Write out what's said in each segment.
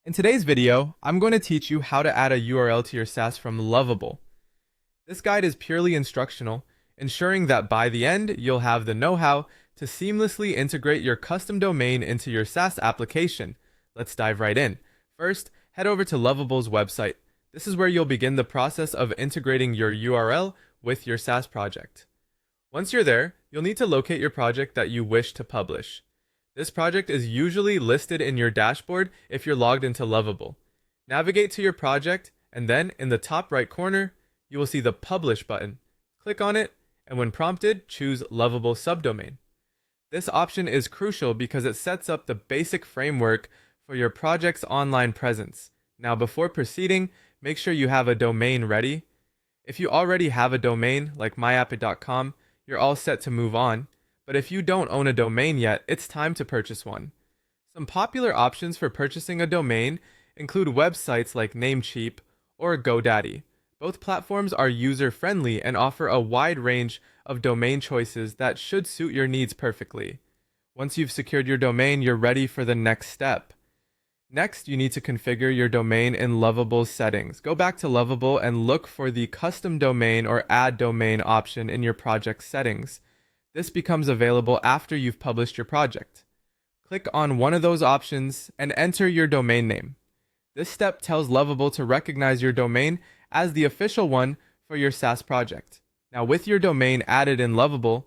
In today's video, I'm going to teach you how to add a URL to your Saas from Lovable. This guide is purely instructional, ensuring that by the end, you'll have the know-how to seamlessly integrate your custom domain into your Saas application. Let's dive right in. First, head over to Lovable's website. This is where you'll begin the process of integrating your URL with your Saas project. Once you're there, you'll need to locate your project that you wish to publish. This project is usually listed in your dashboard if you're logged into Lovable. Navigate to your project, and then in the top right corner, you will see the Publish button. Click on it, and when prompted, choose Lovable Subdomain. This option is crucial because it sets up the basic framework for your project's online presence. Now, before proceeding, make sure you have a domain ready. If you already have a domain, like myappit.com, you're all set to move on. But if you don't own a domain yet, it's time to purchase one. Some popular options for purchasing a domain include websites like Namecheap or GoDaddy. Both platforms are user-friendly and offer a wide range of domain choices that should suit your needs perfectly. Once you've secured your domain, you're ready for the next step. Next, you need to configure your domain in Lovable's settings. Go back to Lovable and look for the Custom Domain or Add Domain option in your project settings. This becomes available after you've published your project. Click on one of those options and enter your domain name. This step tells Lovable to recognize your domain as the official one for your Saas project. Now, with your domain added in Lovable,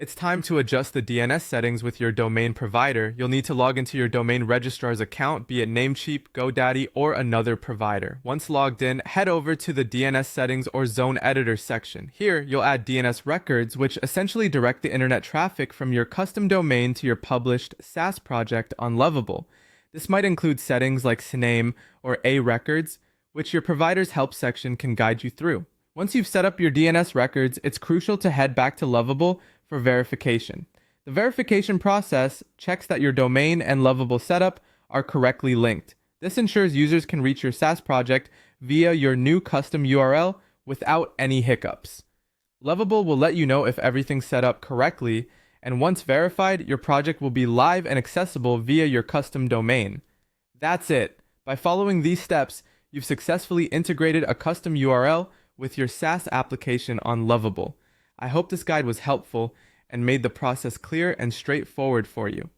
it's time to adjust the DNS settings with your domain provider. You'll need to log into your domain registrar's account, be it Namecheap, GoDaddy, or another provider. Once logged in, head over to the DNS settings or zone editor section. Here, you'll add DNS records, which essentially direct the internet traffic from your custom domain to your published Saas project on Lovable. This might include settings like CNAME or A records, which your provider's help section can guide you through. Once you've set up your DNS records, it's crucial to head back to Lovable for verification. The verification process checks that your domain and Lovable setup are correctly linked. This ensures users can reach your Saas project via your new custom URL without any hiccups. Lovable will let you know if everything's set up correctly, and once verified, your project will be live and accessible via your custom domain. That's it. By following these steps, you've successfully integrated a custom URL with your Saas application on Lovable. I hope this guide was helpful and made the process clear and straightforward for you.